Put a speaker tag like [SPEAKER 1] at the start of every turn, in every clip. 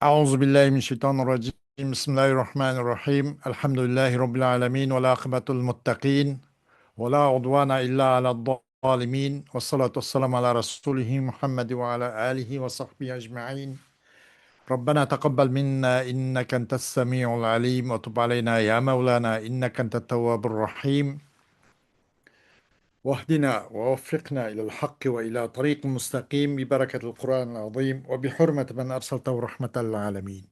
[SPEAKER 1] أعوذ بالله من الشيطان الرجيم. بسم الله الرحمن الرحيم. الحمد لله رب العالمين والعاقبة للمتقين ولا عدوان إلا على الظالمين، والصلاة والسلام على رسوله محمد وعلى آله وصحبه أجمعين. ربنا تقبل منا إنك أنت السميع العليم، وتب علينا يا مولانا إنك أنت التواب الرحيم، واهدنا ووفقنا إلى الحق وإلى طريق مستقيم ببركة القرآن العظيم وبحرمة من أرسلته رحمة للعالمين.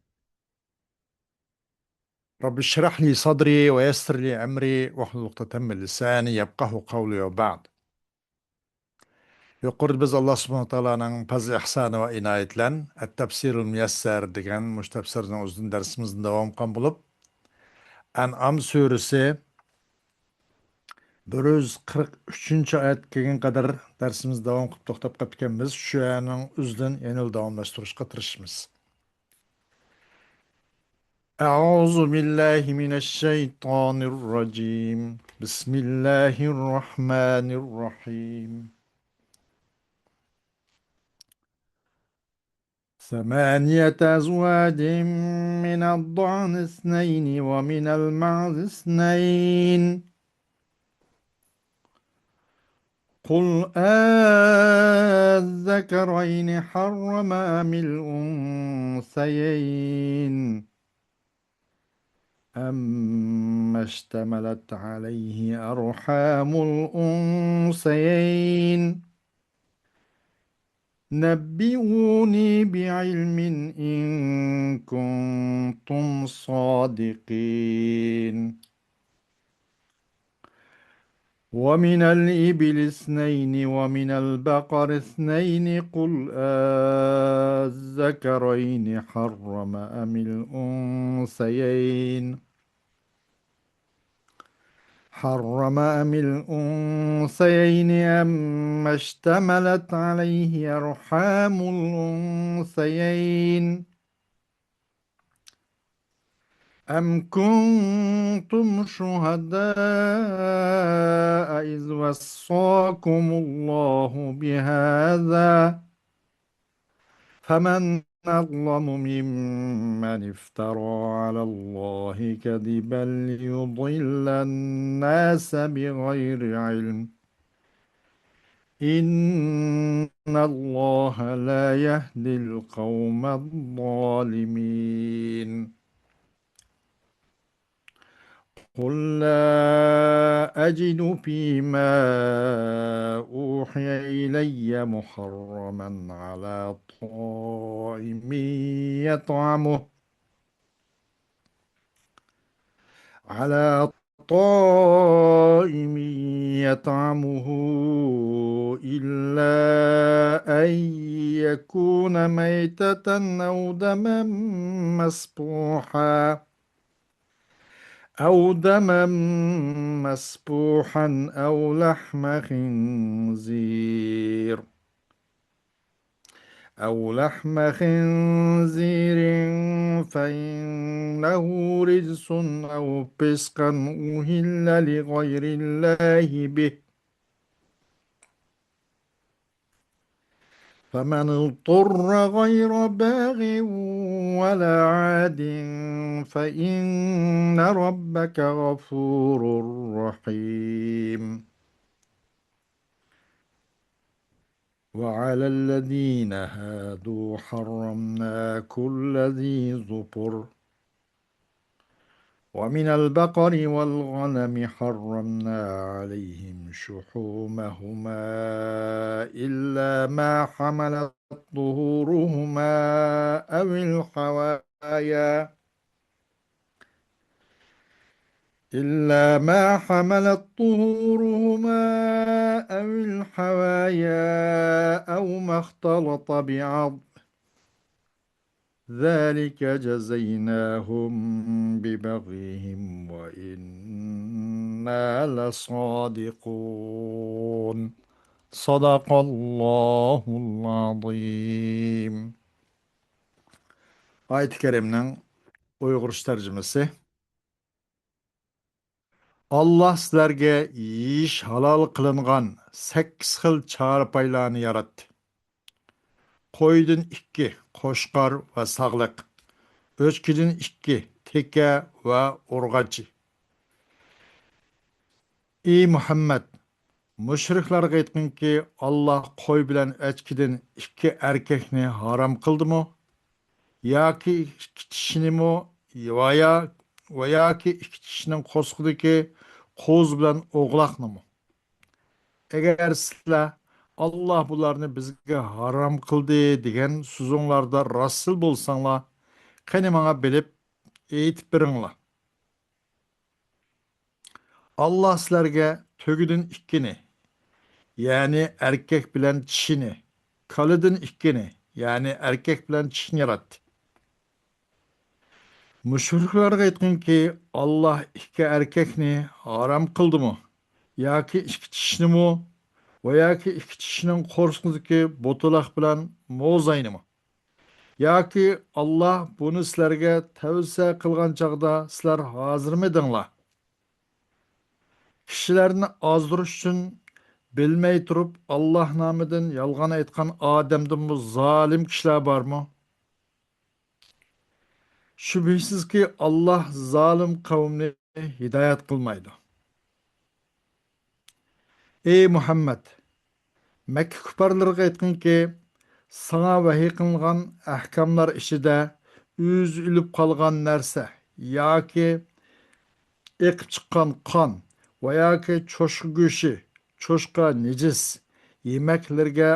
[SPEAKER 1] رب اشرح لي صدري ويسر لي أمري واحلل عقدة من لساني يفقه قولي. وبعد. Yuqorida biz Alloh subhanahu va taoloning fazl ihsoni va inoyat bilan At-Tafsirul Muyassar degan mushtafsirning uzun darsimizni davom qilgan bo'lib, An'am surasi 143-oyatga kelgan qadar darsimizni davom qilib to'xtab qolib ekanmiz. Shu yerning uzun yana davomlashtirishga tirishamiz. أعوذ بالله من الشيطان الرجيم. بسم الله الرحمن الرحيم. ثمانية أزواج من الضأن اثنين ومن المعز اثنين، قل الذكرين حرم أم الأنثيين أما اشتملت عليه أرحام الأنثيين نبئوني بعلم إن كنتم صادقين. ومن الإبل اثنين ومن البقر اثنين، قل الذكرين حرم أم الأنثيين أما اشتملت عليه أرحام الأنثيين أم كنتم شهداء إذ وصاكم الله بهذا، فمن أظلم ممن افترى على الله كذبا ليضل الناس بغير علم، إن الله لا يهدي القوم الظالمين. قل لا أجد فيما أوحي إلي محرما على طائم يطعمه على طائم يطعمه إلا أن يكون ميتة أو دما مسفوحا أو لحم خنزير فإنه رجس أو فسقا أهل لغير الله به، فمن اضطر غير باغ ولا عاد فإن ربك غفور رحيم. وعلى الذين هادوا حرمنا كل ذي ظفر، ومن البقر والغنم حرمنا عليهم شحومهما إلا ما حملت ظهورهما أو الحوايا أو ما اختلط بعض، ذلك جزيناهم ببغيهم وإنا لصادقون. صدق الله العظيم. Ayet-i Kerim'nin Uyg'urcha tercümesi: Allah sizlarga yeyish halol qilingan 8 xil chorapaylarni yaratdi. Qo'ydan 2, qo'shqar va sog'liq. O'chkidin ikki, teka va urg'achi. Ey Muhammad, mushriklarga aytqinki, Alloh qo'y bilan echkidan ikki erkakni harom qildimi? Yoki ikki kishinimi va yoki ikki kishining qo'sqidagi qo'z bilan o'g'loqnimi? Agar sizlar Alloh bularni bizga harom qildi degan so'zinglarda rasul bo'lsanglar, qani menga bilib aytib beringlar. Alloh sizlarga to'gidan ikkini, ya'ni erkak bilan dishini, kalidan ikkini, ya'ni erkak bilan dishini yaratdi. Mushriklarga aytqinki, Alloh ikki erkakni harom qildimi? Yoki ikki tishnimi? Va yoki ikki tishining qo'rsqidagi bo'taloq bilan mo'zaynimi? Yoki Alloh buni sizlarga tavsiya qilgan chaqda sizlar hozirmidinglar? Kishilarni ozdirish uchun bilmay turib Alloh nomidan yolg'on aytgan odamdan bu zolim kishilar bormi? Shubhisizki Alloh zolim qavmni hidoyat qilmaydi. Ey Muhammad, Makka kufarlarga aytqinki, sana vahiy qilingan ahkamlar ishida o'z ilib qolgan narsa yoki eqib chiqqan qon va yoki cho'shqa go'shi, cho'shqa nejis yemeklarga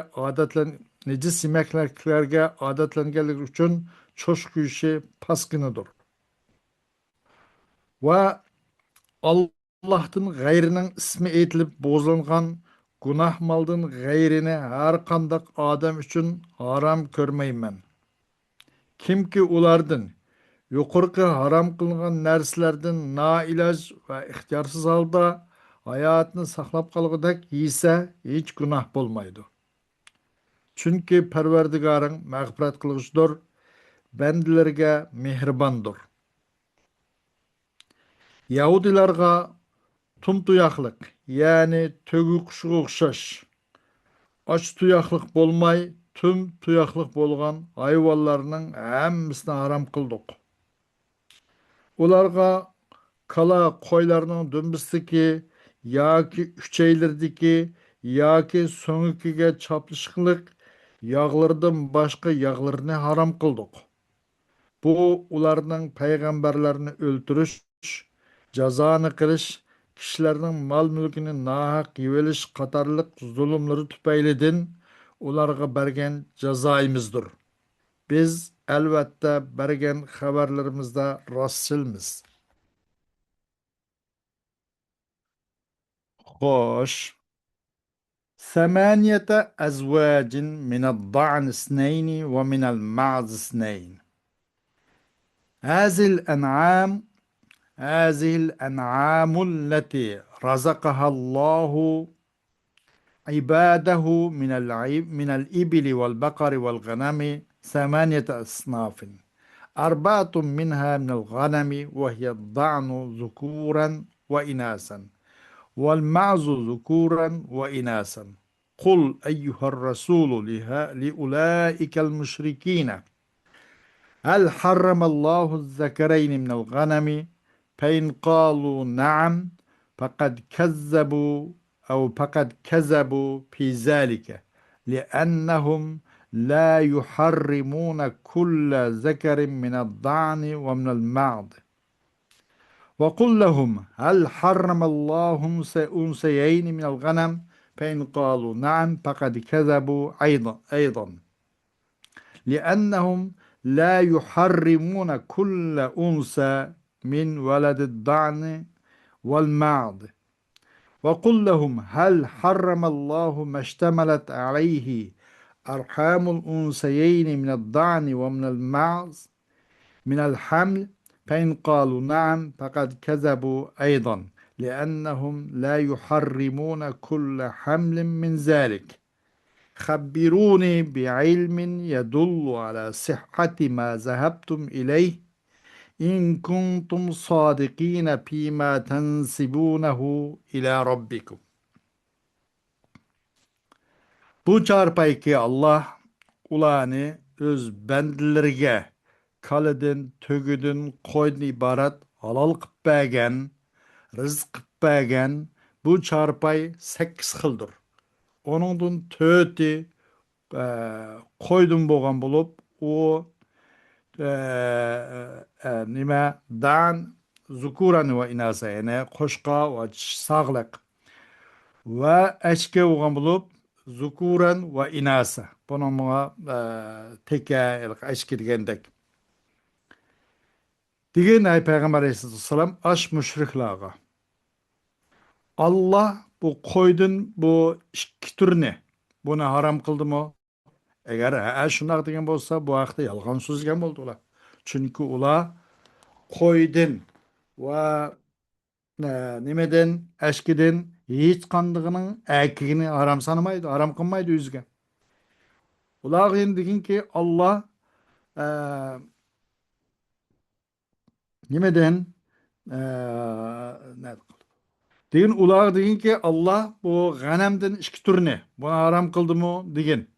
[SPEAKER 1] nejis yemeklarga odatlanganligi uchun cho'shqa go'shi pasqinidir. Va Allohdan g'ayrining ismi aytilib bo'zlangan gunoh moldan g'ayrini har qanday odam uchun harom ko'rmayman. Kimki ulardan yuqorqi harom qilingan narsalardan noiloj va ixtiyorsiz holda hayotni saqlab qolgudek yesa hech gunoh bo'lmaydi. Chunki Parvardigoring mag'firat qilg'uchidir, bandalarga mehribondir. Yahudilarga tum tuyoqliq, ya'ni to'gi qushga o'xshash, och tuyoqliq bo'lmay, tum tuyoqliq bo'lgan hayvonlarning hammasini harom qildik. Ularga kala qo'ylarning dumbisidagi yoki uchaylardagi yoki so'ngikiga choplishqiliq yog'lardan boshqa yog'larni harom qildik. Bu ularning payg'ambarlarini o'ltirish, jazoni qilish, kishilarning mol-mulkini nohaq yevilish qatorliq zulmlari tufaylidan ularga bergan jazoimizdir. Biz albatta bergan xabarlarimizda rostchilmiz. Xo'sh, ثمانية أزواج من الضأن اثنين ومن المعز اثنين. هذه الأنعام هذه الأنعام التي رزقها الله عباده من الإبل والبقر والغنم ثمانية أصناف. أربعة منها من الغنم وهي الضأن ذكورا وإناثا والمعز ذكورا وإناثا. قل أيها الرسول لأولئك المشركين هل حرم الله الذكرين من الغنم؟ فإن قالوا نعم فقد كذبوا في ذلك لأنهم لا يحرمون كل ذكر من الضأن ومن المعز. وقل لهم هل حرم الله أنثيين من الغنم؟ فإن قالوا نعم فقد كذبوا أيضا لأنهم لا يحرمون كل أنثى من ولد الضأن والمعز. وقل لهم هل حرم الله ما اشتملت عليه أرحام الأنثيين من الضأن ومن المعز من الحمل؟ فإن قالوا نعم فقد كذبوا أيضا لأنهم لا يحرمون كل حمل من ذلك. خبروني بعلم يدل على صحة ما ذهبتم إليه إن كنتم صادقين فيما تنسبونه إلى ربكم. Bu çarpayki Allah ulanı öz bendilerge kalıdın, tөгüdün, koydun ibaret halal kıp bergen, rızık kıp bergen bu çarpay 8 xildir. Onundan töti koydun boğan bulup o nime dan zukuran ve inasa yani koşka ve sağlık ve eşke boğan bulup zukuran ve inasa. Bunun buna teke eşke degendek. Digen ay Peygamber Aleyhisselam aş müşriklağa. Allah bu koydun bu iki türüne. Bunu haram kıldı mı? Eğer şundak degen bolsa bu haqda yalgan sözgen boldu ular. Çünkü ular koydun ve nimeden eşkiden hiç kandığının erkeğini haram sanmaydı, haram kılmaydı yüzge. Ular degen ki Allah e, nimeden ne Deyin ular deyin ki Allah bu g'anamdan iki türüne buni haram kıldı mı deyin.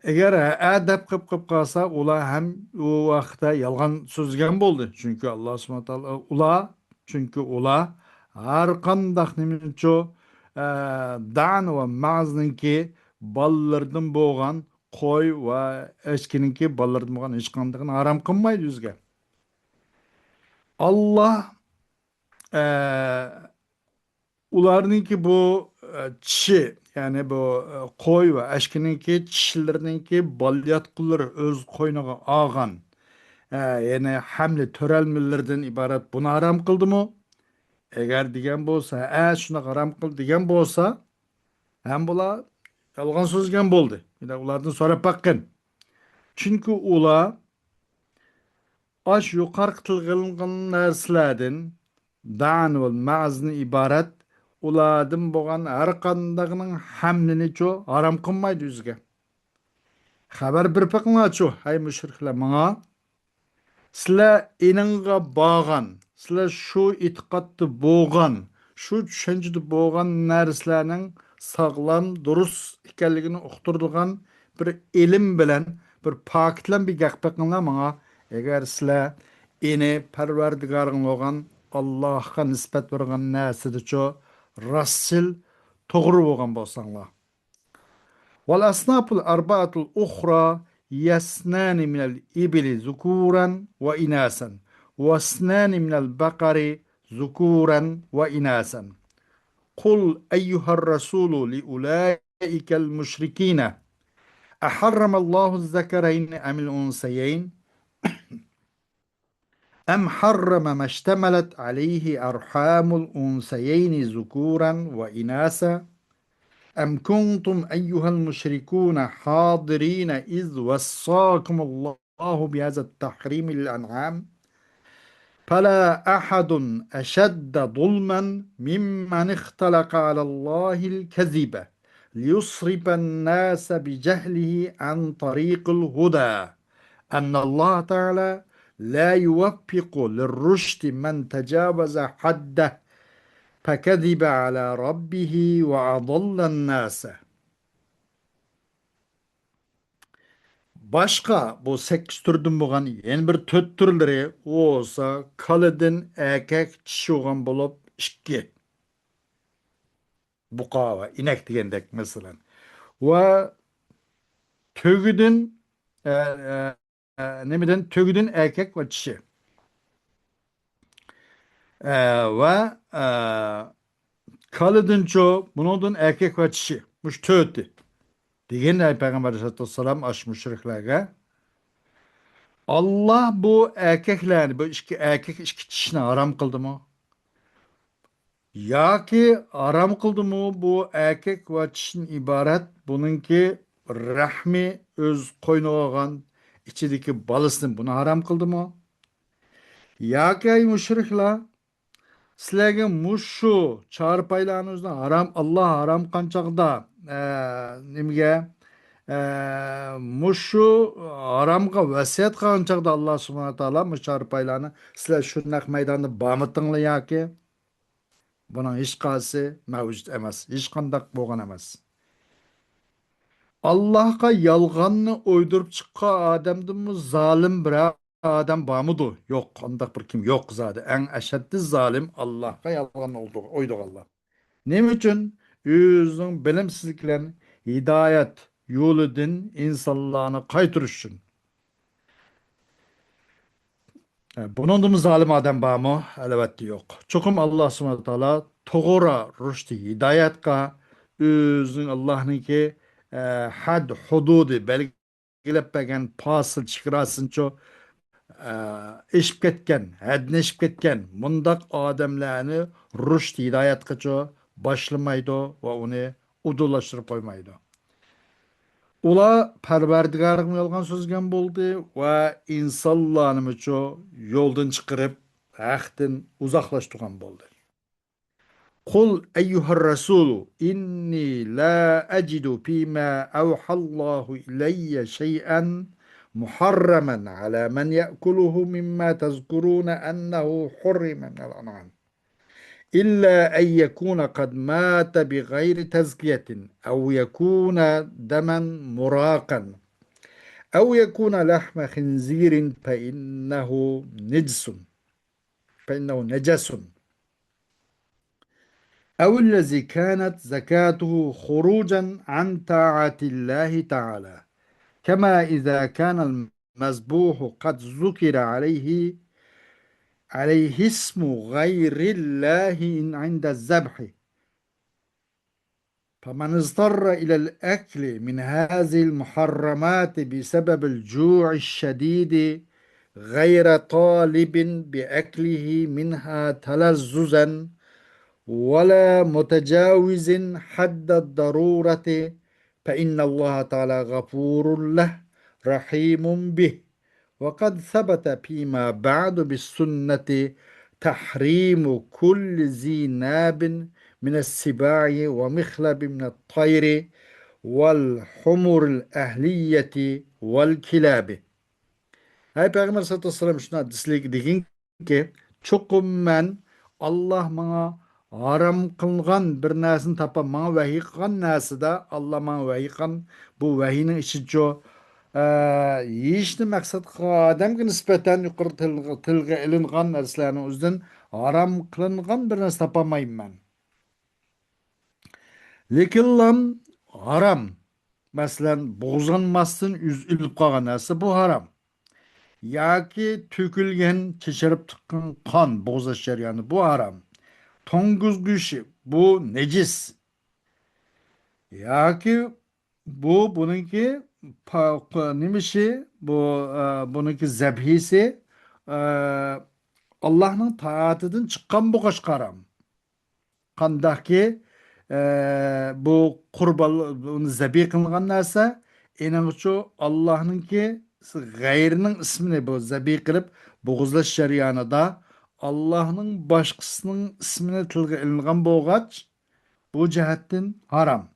[SPEAKER 1] Eğer adab kıp kalsa ular hem o vakitte yalgan sözgen boldu. Çünkü Allah subhanahu taala ular çünkü ular har qandaq nimeço dan ve ma'znınki ballardan boğan koy ve eşkininki ballardan boğan hiç qandığını haram kılmaydı yüzge. Allah ularninki bu çişi yani bu koy ve eşkininki çişlerininki balyatqulları öz koynağa ağan yani hamle törelmelerden ibaret bunu haram kıldı mı? Eğer diyen bolsa, şuna haram kıl diyen bolsa hem bula yalgan sözgen boldu. Bir de ulardan sonra bakın. Çünkü ula aş yukarı kılgınlığı narsalardan dan ve ma'zni ibaret uladın boğan her kandağının hamlini ço haram kılmaydı yüzge. Haber bir pekna ço hay müşrikler bana sizler ininga bağan sizler şu itikatlı boğan şu düşüncede boğan narsalarning sağlam durus ekanligini uqtırılgan bir ilim bilen bir paketlen bir gapakınla bana eğer sizler ini parvardigarın olgan Allah'a nispet vergan narsada ço rassil to'g'ri bo'lgan bo'lsanglar. والأصناف الأربعة الأخرى يسنان من الإبل ذكورا وإناثا واثنان من البقر ذكورا وإناثا قل أيها الرسول لأولئك المشركين أحرم الله الذكرين أم الأنثيين أم حرم ما اشتملت عليه أرحام الأنثيين ذكورا وإناثا أم كنتم أيها المشركون حاضرين إذ وصاكم الله بهذا التحريم للأنعام فلا أحد أشد ظلما ممن اختلق على الله الكذب ليصرف الناس بجهله عن طريق الهدى أن الله تعالى لا يوفق للرشد من تجاوز حده فكذب على ربه وأضل الناس. Başka bu 8 türdün boğan yeni bir töt türleri olsa kalıdın erkek çişi olan bulup işki bukava inek degendek mesela ve tögüdün nemeden tögüdün erkek ve çişi ve kalıdın çoğu bunun erkek ve çişi muş tötü degen Peygamber Aleyhisselam aşmışırıklarga Allah bu erkeklerini, bu iki erkek iki kişini haram kıldı mı? Ya ki haram kıldı mı bu erkek ve kişinin ibaret bununki rahmi öz koynu olan içindeki balısını bunu haram kıldı mı? Ya ki ay müşrikler sizlerge muşu çarpaylarınızda haram Allah haram kançakda nimge muşu haramga vasiyat qilgan chaqda Alloh subhanahu taolo mush çarpaylarni sizlar shundoq maydonda bormitinglar yoki buning hech qaysi mavjud emas hech qandaq bo'lgan emas Allah'a yalganını uydurup çıkan adamdı mı zalim bir adam var mıdır? Yok, ondak bir kim yok zaten. En eşeddi zalim Allah'a yalgan oldu, uyduk Allah. Ne için? Yüzün bilimsizliklerin hidayet yolu din insanlarını kaytırış için. Bunun da mı zalim adam var mı? Elbette yok. Çokum Allah subhanahu wa ta'ala toğra rüştü hidayetka özün Allah'ın ki had hududu belgilep begen pasıl çıkırasın ço eşip ketken, hadneşip ketken mundaq adamlarını rüştü hidayetka ço başlamaydı ve onu udulaştırıp koymaydı. Ula Parvardigarın yolgan sözgen boldu ve insanlarını yoldan çıkarıp haktan uzaklaştıran boldu. Kul eyyuhar rasulu inni la acidu fima evhallahu ileyye şey'en muharraman ala men ye'kuluhu mimma tezkuruna ennehu hurrime minel an'am. إلا أن يكون قد مات بغير تزكية أو يكون دما مراقا أو يكون لحم خنزير فإنه نجس أو الذي كانت زكاته خروجا عن طاعة الله تعالى كما إذا كان المذبوح قد ذكر عليه اسم غير الله عند الذبح فمن اضطر إلى الأكل من هذه المحرمات بسبب الجوع الشديد غير طالب بأكله منها تلذذا ولا متجاوز حد الضرورة فإن الله تعالى غفور له رحيم به وقد ثبت فيما بعد بالسنة تحريم كل ذي ناب من السباع ومخلب من الطير والحمر الأهلية والكلاب. Hay Peygamber sallallahu aleyhi ve sellem şuna dislik degin ki çokum men Allah bana haram kılgan bir narsani tapa bana vahiy kılgan narsida Allah bana vahiy kılgan bu vahiyning ichicho yeyishni maqsad qilgan odamga nisbatan yuqori tilga ilingan narsalarni o'zidan harom qilingan bir narsa topolmayman. Lekin lam harom. Masalan, bo'g'zlanmasdan ilib qolgan narsa bu harom. Yoki to'kilgan, chechirib chiqqan qon bo'g'zash jarayoni bu harom. To'ng'iz go'shti bu nejis. Yoki bununki nimişi bununki zebhisi e, Allah'ın taatidan çıkan bu kaşkaram. Kandaki bu kurban bunu zebi kılgan narsa enanço Allah'ınki gayrının ismini bu zebi kılıp boğuzlaş şeriyanında Allah'ın başkasının ismini tilga ilingan boğaç bu cihetten haram.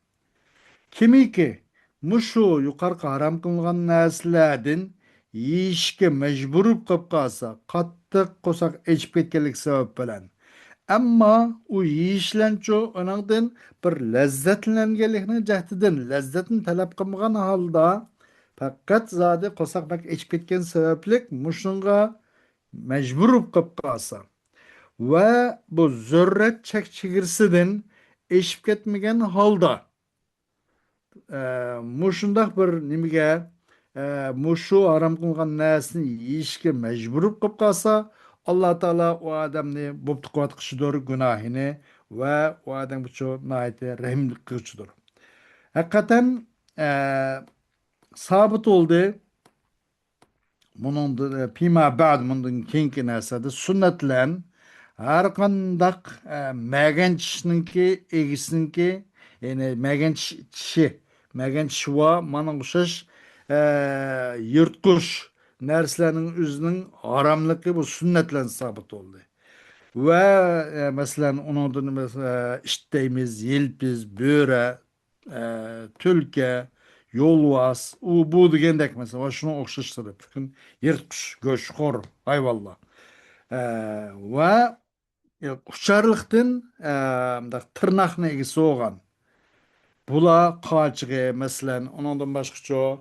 [SPEAKER 1] Kimiki mushu yuqorqi harom qilingan narsalardan yeyishga majbur bo'lib qolsa, qattiq qo'saq ichib ketganlik sabab bilan. Ammo u yeyishlancho uningdan bir lazzatlanganlikning jahdidan lazzatni talab qilmagan holda faqat zodi qo'saq bak ichib ketgan sabablik mushunga majbur bo'lib qolsa va bu zurrat chek chegirsidan ichib ketmagan holda muşundaq bir nimaga mushu harom qilingan narsani yeyishga majbur bo'lib qolsa alloh taolo u odamni bo'pti qilishdir gunohini va u odam uchun rahmlik qiluvchidir. Haqiqatan sabit bo'ldi bunun pima ba'd bundan keyingi narsada sunnat bilan har qandaq magan tishninki egisiniki ya'ni magan shvo mana o'xshash yirtqich narsalarning o'zining haromligi bu sunnat bilan sabit bo'ldi. Va masalan undan ishlaymiz, yelpiz, bo'ra, tulki, yo'lbars, u bu degandek masalan shuni o'xshashtirib, yirtqich, go'shtxo'r hayvonlar. Va hushyorlikdan tirnoqni egasi bo'lgan Bula kaçığı mesela ondan başka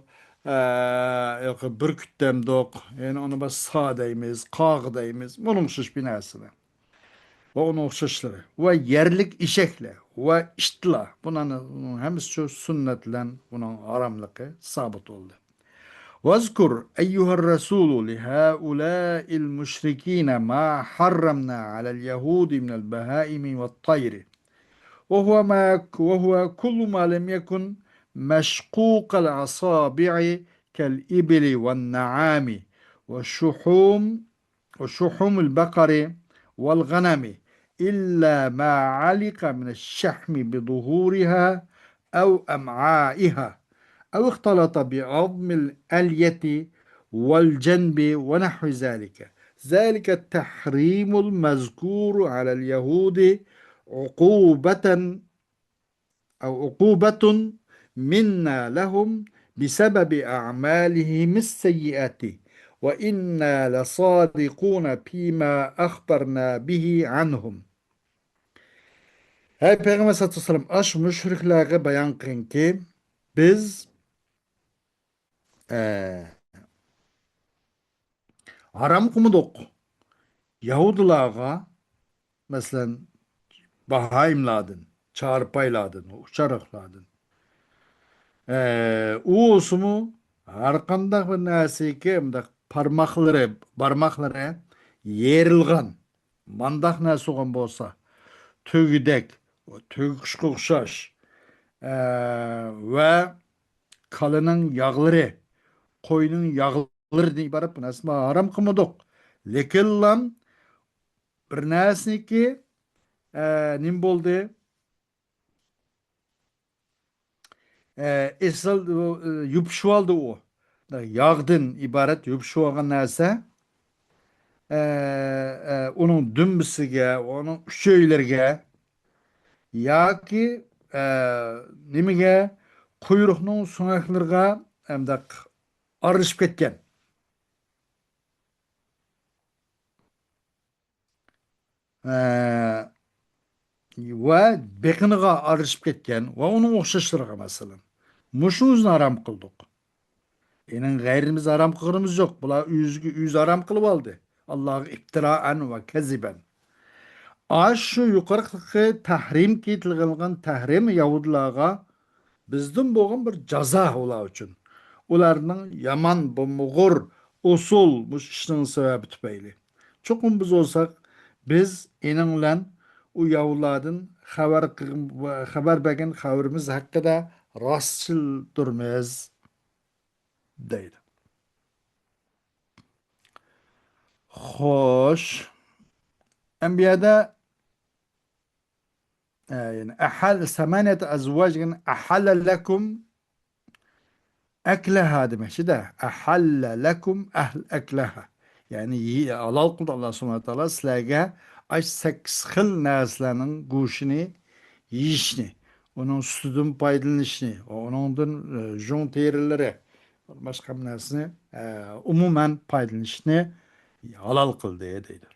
[SPEAKER 1] bir küttem dok yani onu bas sağdayımız, kağıdayımız bunun şiş binasına ve onun şişleri ve yerlik işekle ve iştila bunun hepsi şu sünnetle bunun aramlıkı sabit oldu. واذكر أيها الرسول لهؤلاء المشركين ما حرمنا على اليهود من البهائم والطير وهو كل ما لم يكن مشقوق الأصابع كالإبل والنعام والشحوم وشحوم البقر والغنم إلا ما علق من الشحم بظهورها أو أمعائها أو اختلط بعظم الألية والجنب ونحو ذلك ذلك التحريم المذكور على اليهود عقوبة عقوبة منا لهم بسبب أعمالهم السيئة وإنا لصادقون فيما أخبرنا به عنهم. Hey Peygamber sallallahu aleyhi ve sellem aş müşriklere bayan kılın ki biz eee haram kımıdık Yahudilara mesela Bahaimladın, çarpayladın, uçarakladın. Uğusumu arkanda bir nasiki parmakları yerilgan mandak nasi olan bolsa tügüdek tügüşkü okşaş ve kalının yağları koyunun yağları diye ibaret bu nasıl haram kımıdık lekin lan bir nasiki nim boldu esal yupşuvaldı o. Yağdın ibaret yupşuvagan narsa onun dümbüsüge, onun şeylerge yoki nimige kuyruğunun soňaklarga emde arışıp ketken. E, ve bekiniga arışıp ketken ve onun okşaşlarga mesela. Muşuňuzni aram kıldık. Enin gayrimiz aram kılırımız yok. Bula yüz aram kılıp aldı. Allah'a iftiraen ve keziben. Aş şu yukarıki tahrim kitilgan tahrim Yahudilaga bizden boğun bir jaza ola üçün. Ularının yaman bu muğur usul bu işinin sebebi tüpeyli. Çokum biz olsak biz eninle o Yahudiladın haber begen haberimiz hakkında rastçıl durmayız deydi. Hoş. Enbiyada يعني أحل ثمانية أزواج أحل لكم أكلها demek işte de أحل لكم أهل أكلها yani Allah kulu Allah subhanahu wa ta'ala sizlerge aç seks xil narsalarning go'shtini yeyishni onun sütüdün paydalanishni onundan jon terilari boshqa bir narsani umuman paydalanishni halol qildi deydi.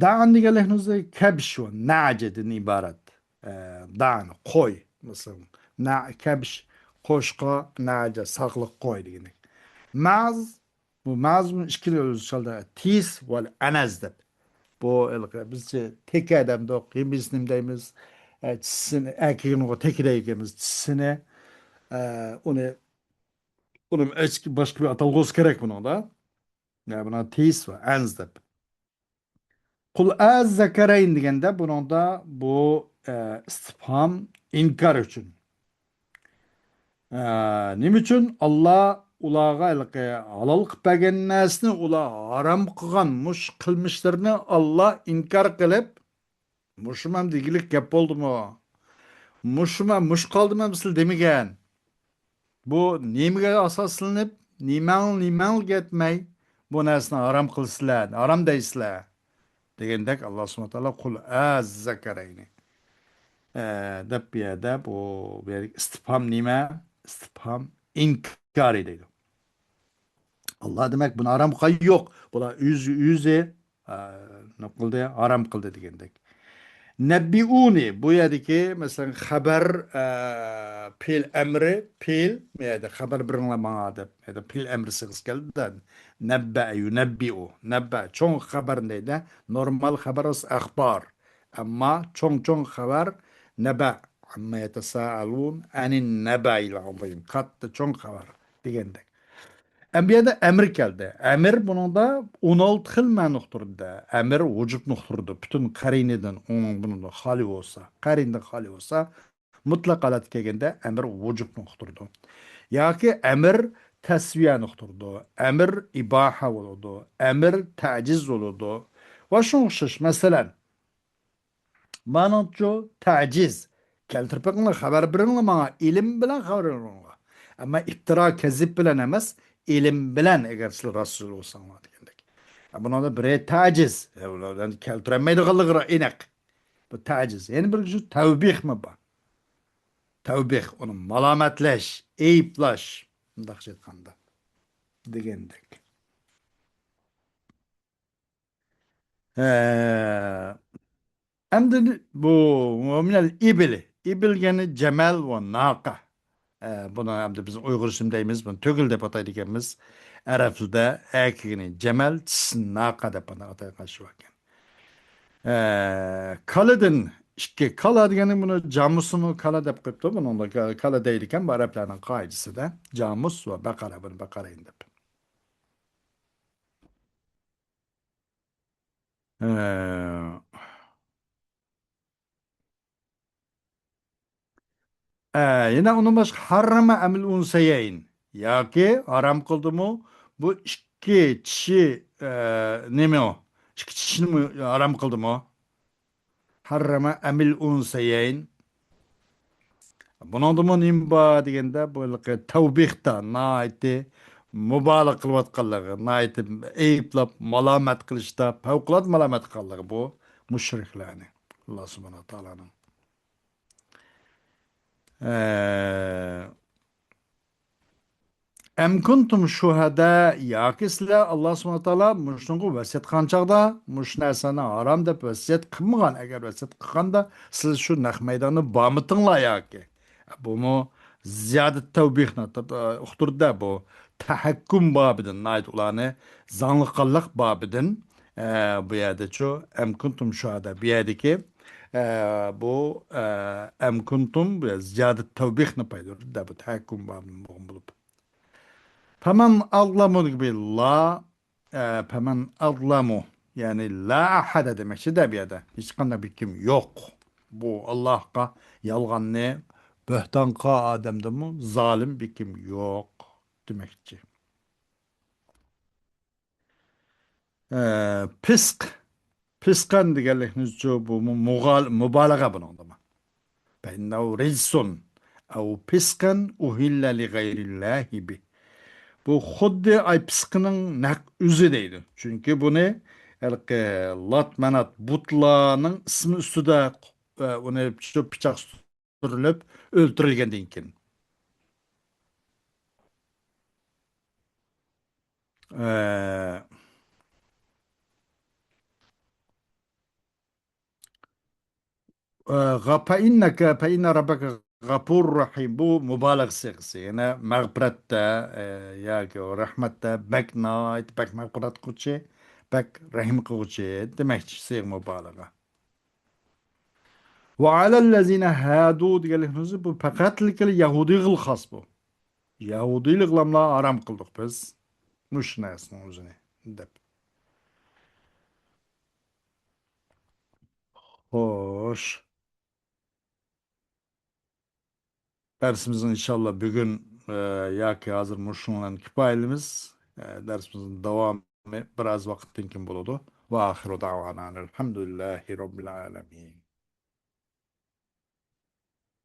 [SPEAKER 1] Dağın diğerlerinizi kebş ve nacedin ibaret. Dağın koy mesela. Kebş koşka nace saklık koy demek. Maz bu maz mı işkili oluruz çalda tis ve anazdır. Bu bizce tek adam da okuyayım biz nimdeyimiz çizsini erkeğin o tek edeyimiz çizsini onu eski başka bir atalgos gerek buna da. Yani buna tis ve anazdır. Kul az zekerayn degende bunun da bu istifham inkar için. Nim için Allah ulağa halal kıpegen nesini ula haram kılganmış kılmışlarını Allah inkar kılıp muşumam digilik gap oldu mu? Muşumam muş kaldı mı misal demigen. Bu nimege asaslanıp nimal getmey bu nesini haram kılsılar, haram deysler. Degendek Allah subhanahu wa ta'ala kul az zekereyni. Dep bir yerde bu bir istifham nime? İstifham inkar ediyor. Allah demek bunu haram kılıyor yok. Bula yüze ne kıldı? Haram kıldı degendek. Nebbiuni bu yerdeki mesela haber pil emri pil ya da haber birinle bana da ya da pil emri sıkız geldi de nebbe yunebbiu nebbe çoğun haber neydi normal haber az akhbar ama çoğun haber nebe amma yetesaalun anin nebe'il azim kattı çoğun haber degende. Enbiyada emir geldi. Emir bunun da 16 xil ma'nuqturda. Emir vücut nuqturdu. Bütün qariniden onun bunun da xali olsa, qarinden xali olsa mutlaq alat kelganda emir vücut nuqturdu. Yoki emir tasviya nuqturdu. Emir ibaha bo'ladi. Emir ta'jiz bo'ladi. Va shunga o'xshash. Masalan, manatçı taciz. Keltirpekle haber birinle bana ilim bilen haber birinle. Ama iftira kezip bilen emez ilim bilen eğer siz Rasul olsan var diyendek. Buna da bir taciz. Yani keltiremeydiğalığı inek. Bu taciz. Yani bir şu tevbih mi bu? Tevbih. Onu malametleş, eyipleş. Bundak şey kanda. Diyendek. Hem de bu minel ibili. İbil yani cemel ve naka. Buna hem de biz Uygur isimdeyimiz. Bunu tögül dep ataydıkemiz. Arapçada erkeğini cemel naka dep ataydıkemiz. Kaladın işte kala degeni bunu camusunu kala dep kıptı. Bunun da kala değilken bu Arapların kaidesi de camus ve bakara bunu bakara indip. Ee, Yine onun başka harrama emil unseyeyn. Ya ki haram kıldı mı bu iki kişi ne mi o? İki kişini mi haram kıldı mı? Harrama emil unseyeyn. Bunun da mı nimba degende böyle tevbihta naiti mübalağa kılvat kallığı naiti eyüplap malamet kılışta fevkulat malamet kallığı bu müşriklerini. Allah subhanahu wa ta'ala'nın. Ee, Em kuntum şuhada ya kisle Allah subhanahu wa ta'ala muşnungu vasiyet qanchaqda mush narsani haram deb vasiyet qilmagan agar vasiyet qilganda siz shu naq maydonni bormitinglar yoki bu mu ziyodat tavbihni uqtirda bu tahakkum bobidan nayt ularni zangliqanliq bobidan bu yerda shu em kuntum şuhada bu yerdagi bu em kuntum bu ziyodat tavbihni paydo bu tahakkum bobidan bo'lib Femen azlamu gibi la femen azlamu yani la ahade demek şey de bir yerde. Hiç kanda bir kim yok. Bu Allah'a yalganlı böhtanka ademde mi zalim bir kim yok demekçi. Pisk piskan digerliknizce bu mübalağa bunun da mı? Feinnehu rizsun ev piskan uhille li gayrillahi bih. Bu xuddi ay pıskının nak üzü deydi. Çünkü bunu Lat Manat Butlanın ismi üstüde onu şu bıçak sürülüp öldürülgenden keyin. E, Fe inneke fe inne rabbeke gafur rahim. Bu mübalağa sigası. Yani mağfirette ya ki o rahmette bek nait bek mağfiret kılçı bek rahim kılçı demek sığ mübalağa. Ve alellezine hadu diyelim bu fakat Yahudi gıl has bu. Yahudiliklamla aram kıldık biz. Muş nesne özüne. Dep. Hoş. Dersimizin inşallah bugün ya ki hazır muşunlan kifayelimiz dersimizin devamı biraz vakittin kim buludu. Ve ahiru davana elhamdülillahi rabbil alemin.